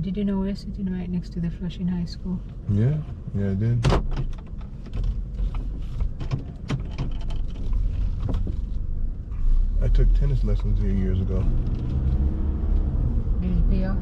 Did you know we're sitting right next to the Flushing High School? Yeah, I did. I took tennis lessons here years ago. Did it pay off?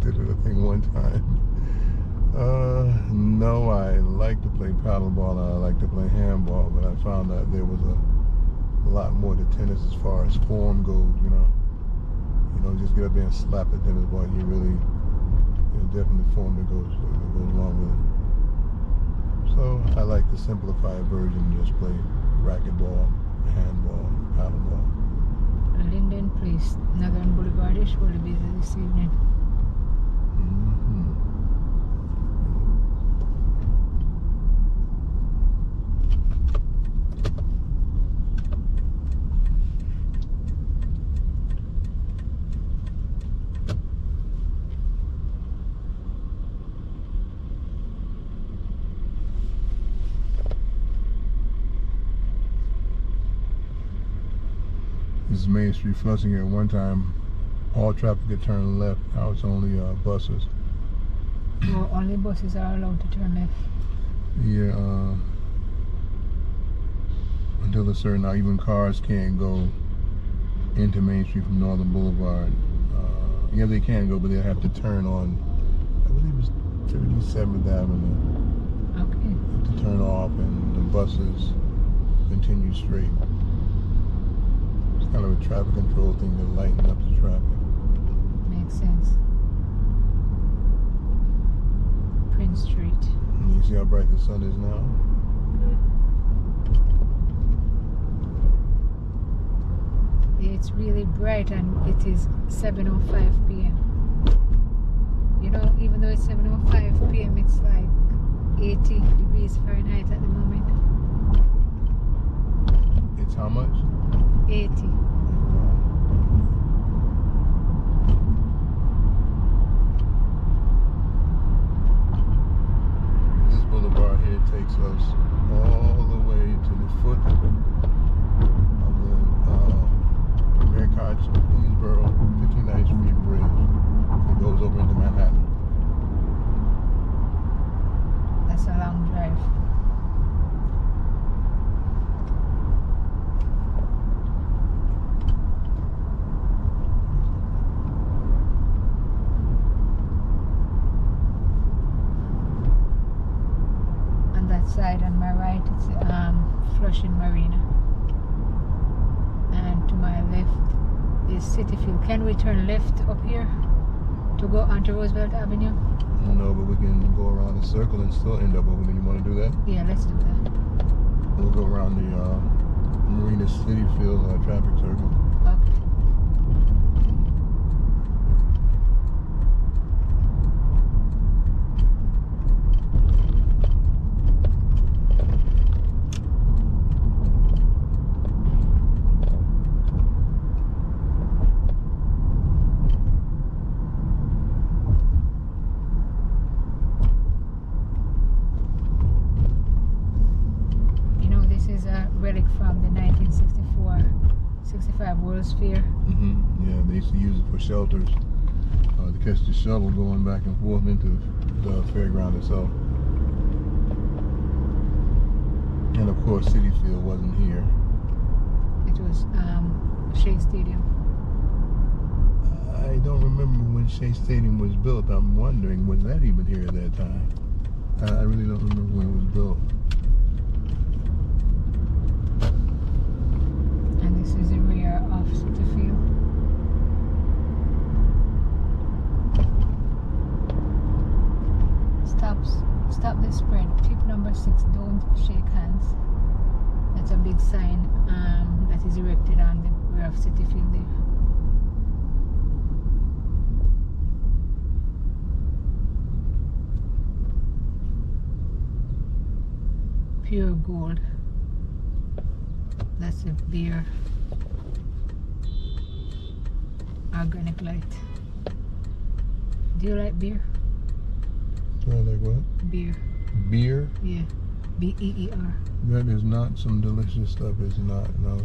Did it a thing one time. No, I like to play paddleball and I like to play handball, but I found that there was a lot more to tennis as far as form goes, you know. You don't just get up there and slap the tennis ball. You really, there's definitely form that goes along with it. So I like the simplified version, just play racquetball, handball, paddleball. Linden Place, Northern Boulevardish will be busy this evening. This is Main Street, Flushing. At one time, all traffic could turn left. Now it's only buses. Well, only buses are allowed to turn left. Yeah, until a certain hour, even cars can't go into Main Street from Northern Boulevard. Yeah, they can go, but they'll have to turn on, I believe it's 37th Avenue. Okay. To turn off, and the buses continue straight. It's kind of a traffic control thing to lighten up the traffic. Makes sense. Prince Street. And you see how bright the sun is now? It's really bright and it is 7:05 p.m. You know, even though it's 7:05 p.m., it's like 80 degrees Fahrenheit at the moment. It's how much? 80. This boulevard here takes us all the way to the foot of the Marriott Queensboro 59th Street Bridge. It goes over into Manhattan. That's a long drive. On that side, on my right, it's Flushing Marina. And to my left is City Field. Can we turn left up here to go onto Roosevelt Avenue? No, but we can go around the circle and still end up over there. You want to do that? Yeah, let's do that. We'll go around the Marina City Field traffic circle. Okay. Relic from the 1964-65 World's Fair. Yeah, they used to use it for shelters to catch the shuttle going back and forth into the fairground itself. And of course, City Field wasn't here. It was Shea Stadium. I don't remember when Shea Stadium was built. I'm wondering, was that even here at that time? I really don't remember when it was built. This is the rear of City Field. Stop the spread. Tip number 6, don't shake hands. That's a big sign that is erected on the rear of City Field there. Pure Gold. That's a beer. Organic Light. Do you like beer? Do I like what? Beer. Beer? Yeah. B-E-E-R. That is not some delicious stuff. It's not. No,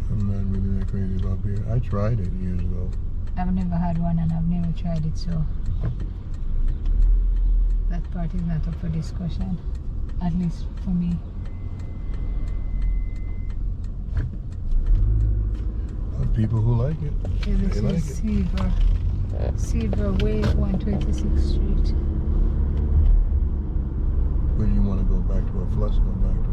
I'm not really that crazy about beer. I tried it years ago. I've never had one and I've never tried it, so that part is not up for discussion, at least for me. People who like it, Yeah, this they like is it. Silver Way, 126th Street. Where do you want to go? Back to a Flushing or back to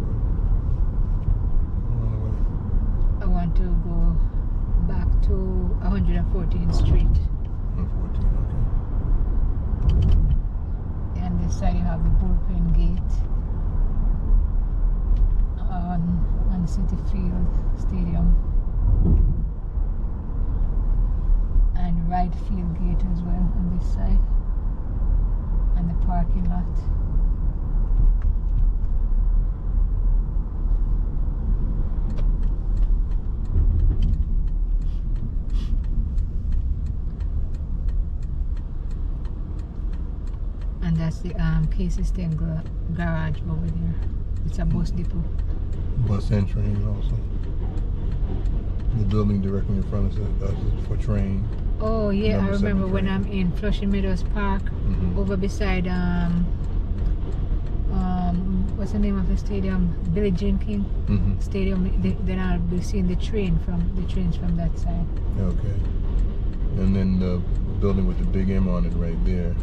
I want to go back to 114th Street. 114, okay. And this side you have the bullpen gate on City Field Stadium. And right field gate as well on this side. And the parking lot. And that's the Casey Stengel garage over there. It's a bus depot. Bus and train also. The building directly in front of us is for train. Oh yeah, Number I remember 7 when train. I'm in Flushing Meadows Park, over beside what's the name of the stadium? Billie Jean King Stadium. Then I'll be seeing the trains from that side. Okay. And then the building with the big M on it right there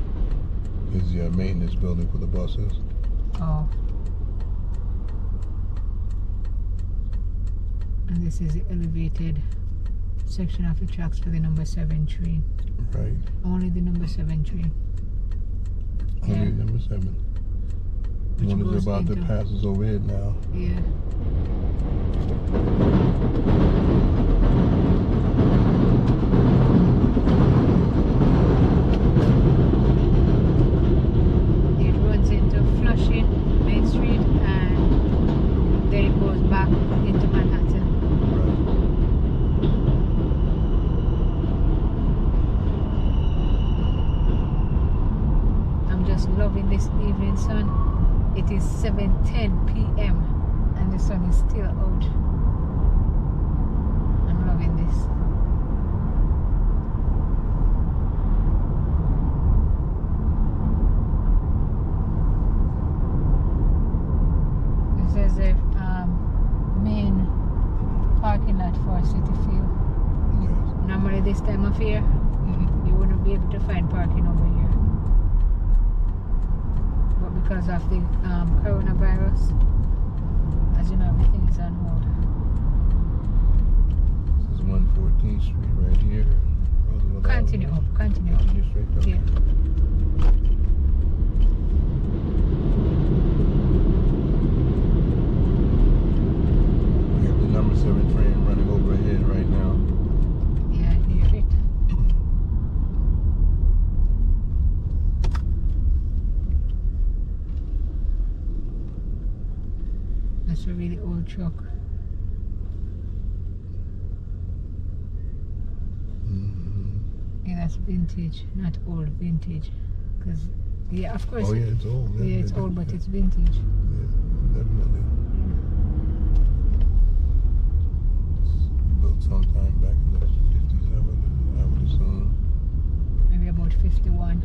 is the maintenance building for the buses. Oh. And this is the elevated section of the tracks for the number 7 train. Right. Only the number 7 train. Only Yeah. number 7. Which One goes is about to into- pass us overhead now. Yeah. It runs into Flushing, Main Street, and then it goes back into Manhattan. I'm just loving this evening sun. It is 7:10 p.m. and the sun is still out. I'm loving this. This is the main parking lot for City Field. Yes. Normally this time of year, you wouldn't be able to find parking over here. But because of the coronavirus, as you know, everything is on hold. This is 114th Street right here. Roosevelt Continue Avenue. up, continue up. Continue straight up. Yeah. We have the number 7 train running overhead right now. Yeah, I hear it. That's a really old truck. Yeah, that's vintage, not old, vintage. Because, yeah, of course. Oh yeah, it's old. Yeah, it's old, but it's vintage. Yeah, definitely. Built sometime back in the 50s, I would assume. Maybe about 51.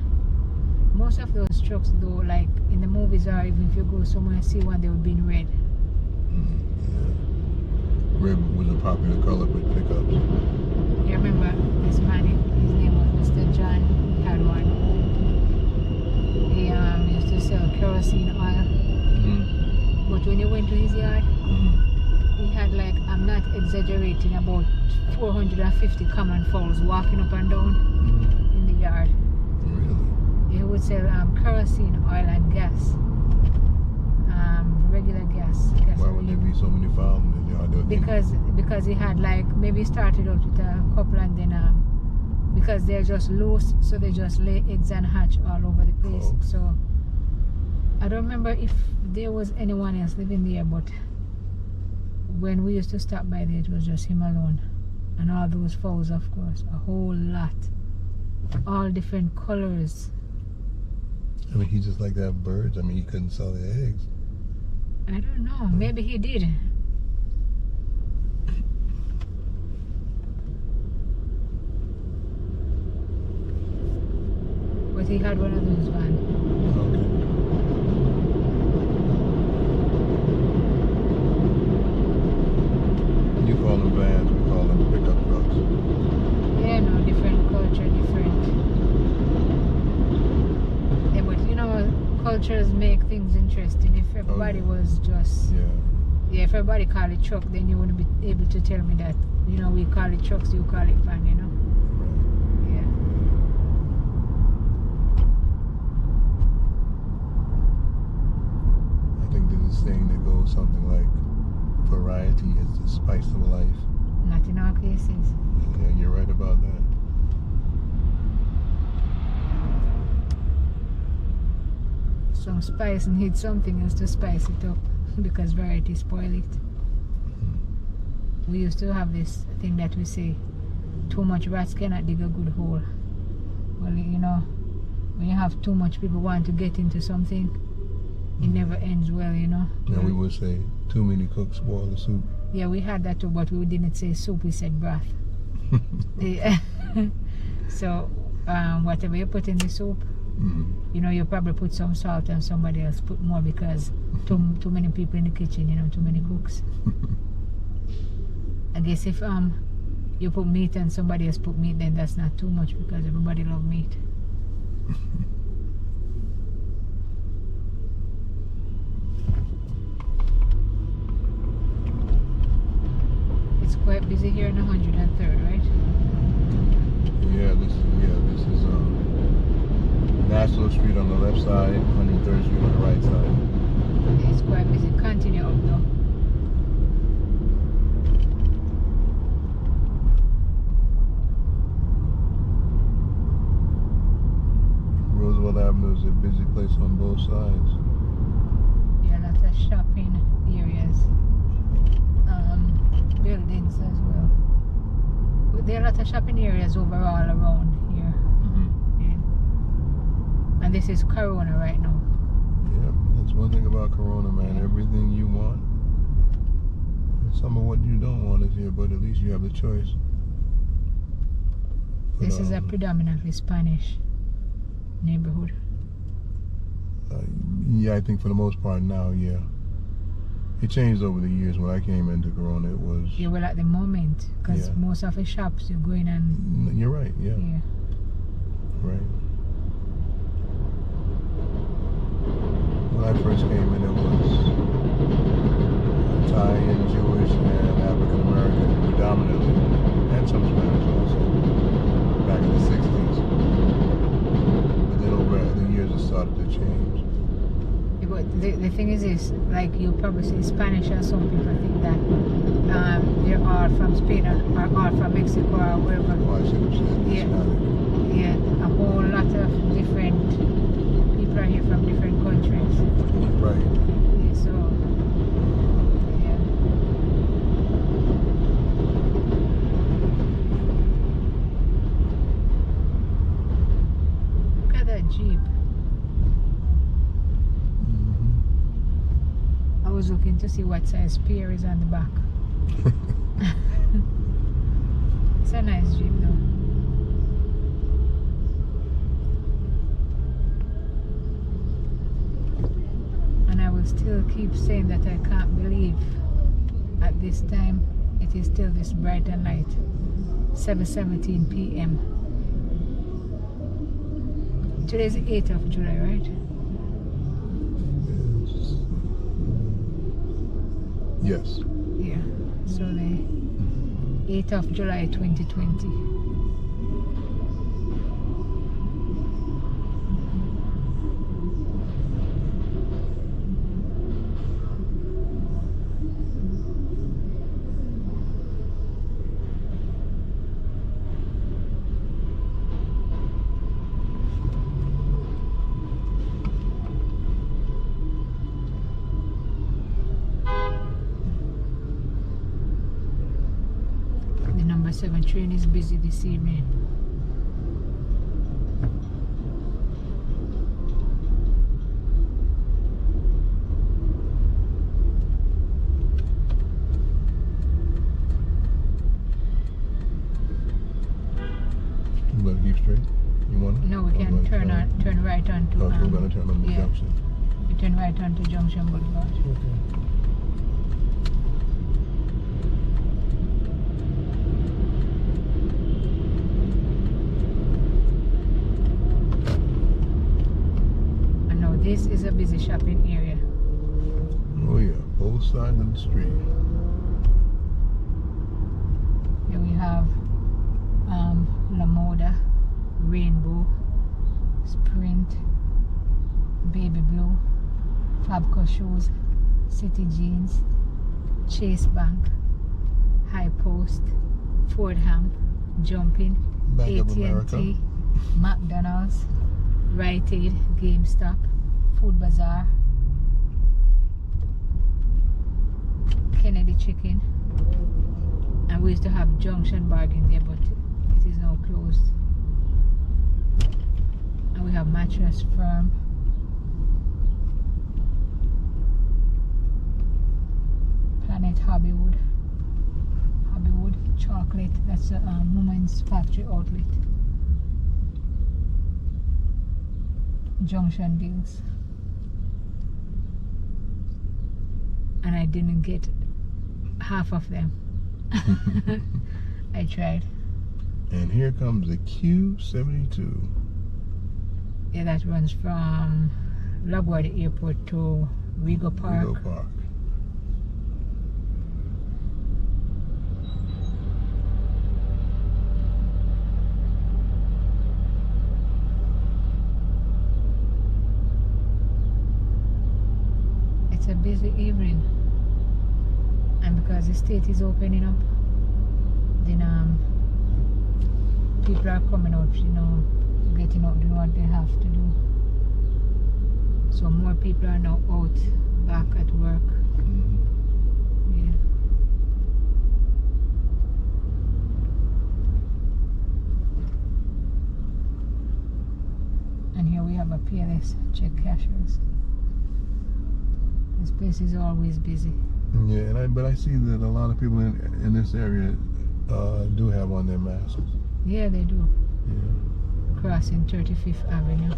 Most of those trucks, though, like in the movies, or even if you go somewhere and see one, they would be in red. Yeah. Red was a popular color with pickups. You remember this man, his name was Mr. John, he had one. He used to sell kerosene oil. But when you went to his yard, he had, like, I'm not exaggerating, about 450 common fowls walking up and down in the yard. Really? He would sell kerosene oil and gas. Regular gas. Why would there be so many fowls in the yard? They would think- Because he had, like, maybe started out with a couple and then because they're just loose, so they just lay eggs and hatch all over the place. Oh. So I don't remember if there was anyone else living there, but when we used to stop by there, it was just him alone. And all those fowls, of course, a whole lot. All different colors. I mean, he just like to have birds. I mean, he couldn't sell the eggs. I don't know. Maybe he did. but he had one of those vans. Okay. You call them vans, we call them pickup trucks. Yeah, no, different culture, different. Yeah, but you know, cultures make things interesting. If everybody was just, Yeah. if everybody call it truck, then you wouldn't be able to tell me that, you know, we call it trucks, you call it van, you know? Right. Yeah. I think there's a saying that goes something like, variety is the spice of life. Not in all cases. Yeah, you're right about that. Some spice need something else to spice it up because variety spoil it. We used to have this thing that we say, too much rats cannot dig a good hole. Well, you know, when you have too much people want to get into something, it never ends well, you know. And we would say, too many cooks spoil the soup. Yeah, we had that too, but we didn't say soup, we said broth. Yeah. So, whatever you put in the soup, you know, you probably put some salt and somebody else put more because too many people in the kitchen, you know, too many cooks. I guess if you put meat and somebody else put meat, then that's not too much because everybody love meat. It's quite busy here in 103rd, right? Yeah, this is National Street on the left side, 103rd Street on the right side. It's quite busy. Continue up though. Roosevelt Avenue is a busy place on both sides. Yeah, lots of shopping areas, buildings as well. But there are a lot of shopping areas overall around here. Yeah. And this is Corona right now. Yeah, that's one thing about Corona, man. Everything you want, and some of what you don't want is here, but at least you have the choice. But, This is a predominantly Spanish neighborhood. Yeah, I think for the most part now, yeah. It changed over the years. When I came into Corona, it was... Yeah, well, at the moment, because Yeah. most of the shops you go in and You're right, yeah. yeah. Right. When I first came in, it was Italian, Jewish, and African American predominantly, and some Spanish also, back in the 60s. But then over the years, it started to change. Yeah, but the thing is this, like you probably say Spanish and some people think that they are from Spain or are from Mexico or wherever. Oh, I should have said Yeah. Hispanic. Yeah, a whole lot of different people are here from different countries. Right. Yeah, so, yeah. Look at that Jeep. I was looking to see what size spear is on the back. It's a nice Jeep though. And I will still keep saying that I can't believe at this time it is still this bright and light. 7:17 p.m. Today is the 8th of July, right? Yes. Yeah. So the 8th of July 2020. The number 7 train is busy this evening. You better keep straight. You want to? No, we can turn right onto. Okay, we're gonna turn on the yeah. junction. We turn right onto Junction Boulevard. Okay. And now this is a busy shopping area. Oh yeah, both sides of the street. Here we have La Moda, Rainbow, Sprint, Baby Blue, Fabco Shoes, City Jeans, Chase Bank, High Post, Fordham, Jumping, Bank of America. AT&T, McDonald's, Rite Aid, GameStop, Food Bazaar, Kennedy Chicken, and we used to have Junction Bargain there, but it is now closed. And we have Mattress Firm, Planet Hobbywood, Chocolate, that's a Women's Factory Outlet, Junction Deals. And I didn't get half of them. I tried. And here comes the Q72. Yeah, that runs from LaGuardia Airport to Rego Park. Rego Park. It's a busy evening, and because the state is opening up, then people are coming out, you know, getting out, doing what they have to do. So more people are now out, back at work. Yeah. And here we have a PLS check cashers. This place is always busy. Yeah, but I see that a lot of people in this area do have on their masks. Yeah, they do. Yeah. Crossing 35th Avenue.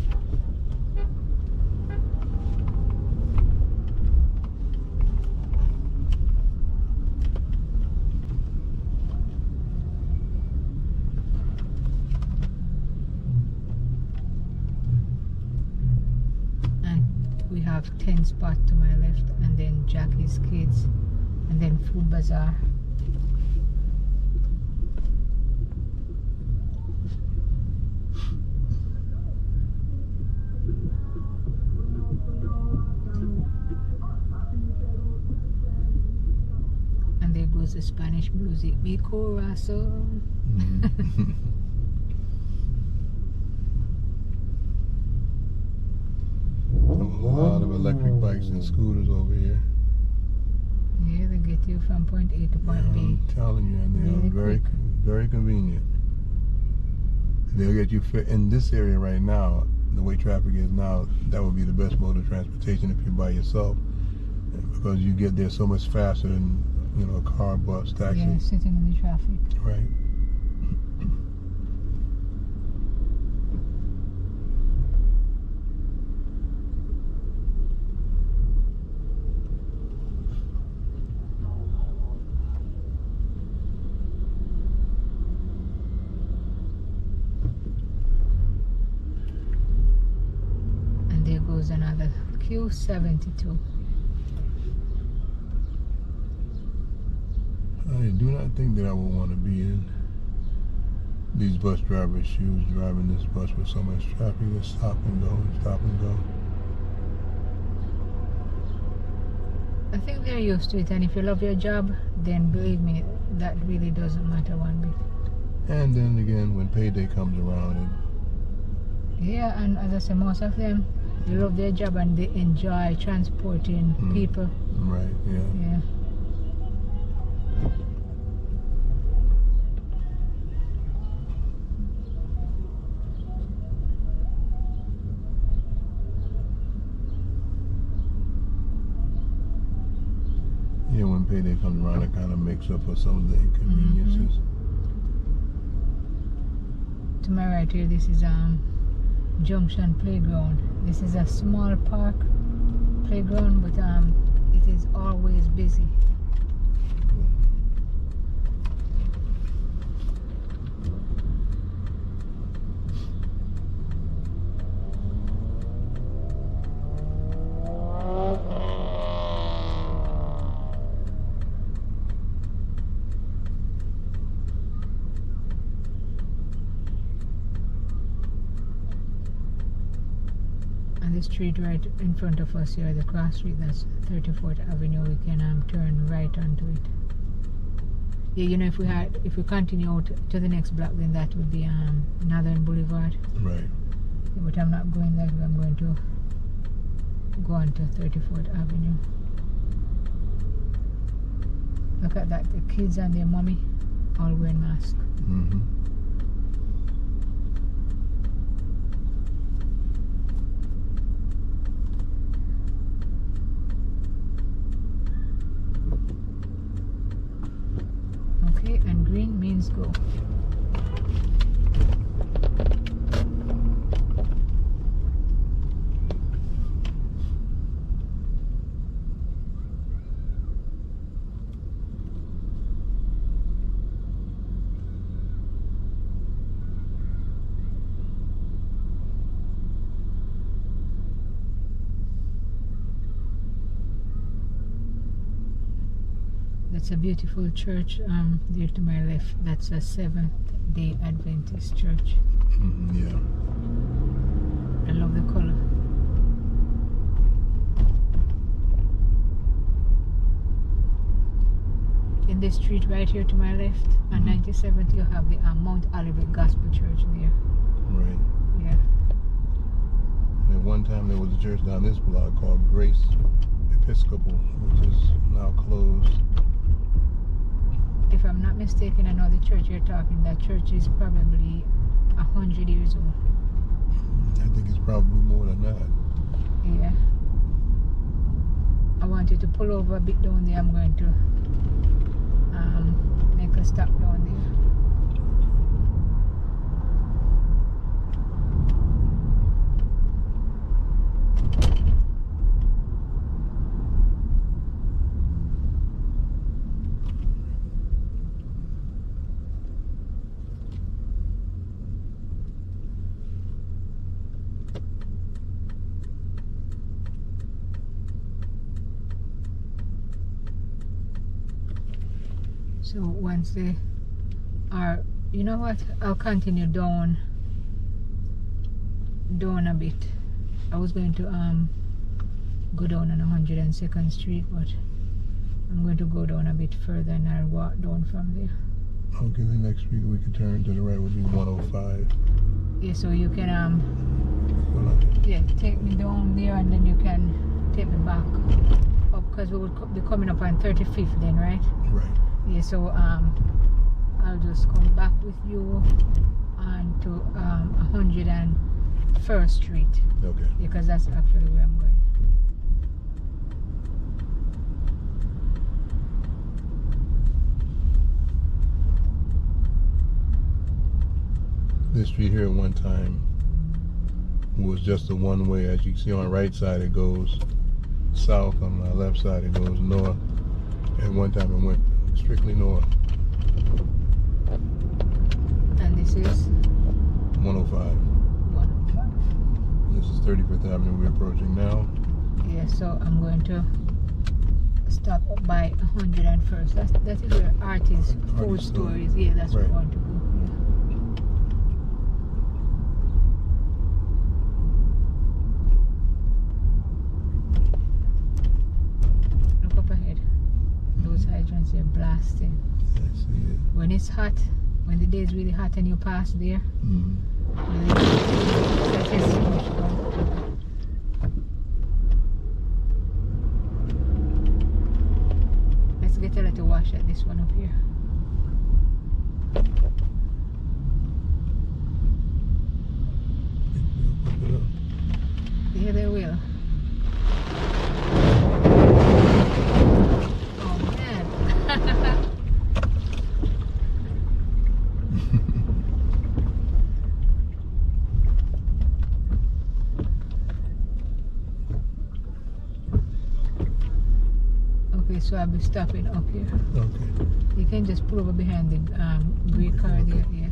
We have 10 Spot to my left, and then Jackie's Kids, and then Food Bazaar. And there goes the Spanish music, Mi Corazón. A lot of electric bikes and scooters over here. Yeah, they get you from point A to point B. I'm telling you, and they Really are very, quick. very convenient. They'll get you fit in this area right now. The way traffic is now, that would be the best mode of transportation if you're by yourself, because you get there so much faster than, you know, a car, bus, taxi. Yeah, sitting in the traffic. Right. There goes another Q72. I do not think that I would want to be in these bus drivers' shoes, driving this bus with so much traffic. Just stop and go and stop and go. I think they're used to it, and if you love your job, then believe me, that really doesn't matter one bit. And then again, when payday comes around, Yeah, and as I say, most of them, they love their job and they enjoy transporting people. right, yeah. Yeah. Yeah, when payday comes around, it kind of makes up for some of the inconveniences. To my right here, this is Junction Playground. This is a small park playground, but it is always busy. The street right in front of us here, the cross street, that's 34th Avenue. We can turn right onto it. Yeah, you know, if we continue out to the next block, then that would be Northern Boulevard. Right. Yeah, but I'm not going that way. I'm going to go on to 34th Avenue. Look at that, the kids and their mommy all wearing masks. Mm-hmm. Okay, and green means go. That's a beautiful church there to my left. That's a Seventh-day Adventist church. Yeah. I love the color. In this street right here to my left, on 97th, you have the Mount Olivet Gospel Church there. Right. Yeah. And at one time there was a church down this block called Grace Episcopal, which is now closed. If I'm not mistaken, I know the church you're talking, that church is probably 100 years old. I think it's probably more than that. Yeah. I wanted to pull over a bit down there. I'm going to make a stop down there. So once they are, you know what, I'll continue down a bit. I was going to go down on 102nd Street, but I'm going to go down a bit further and I'll walk down from there. Okay, the next street we can turn to the right would be 105. Yeah, so you can Well, okay. yeah, take me down there and then you can take me back up, because we would be coming up on 35th then, right? Right. Yeah, so I'll just come back with you on to 101st Street, Okay. because that's actually where I'm going. This street here at one time was just a one way. As you can see on the right side it goes south, on the left side it goes north. At one time it went strictly north. And this is 105. 105. This is 35th Avenue we're approaching now. Yeah, so I'm going to stop by 101st. That is where Artie's food Artie's store store. is. Yeah, that's where Right. I want to go. Yeah. Look up ahead. Those hydrants are blasting. I see it. When it's hot, when the day is really hot and you pass there, Mm-hmm. that is so much fun. Let's get a little wash at this one up here. Yeah, they will. Oh man. Okay, so I'll be stopping up here. Okay. You can just pull over behind the gray car there. Yeah.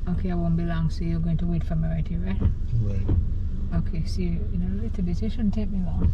Okay, I won't be long, so you're going to wait for me right here, right? Right. Okay, see you in a little bit. It shouldn't take me long.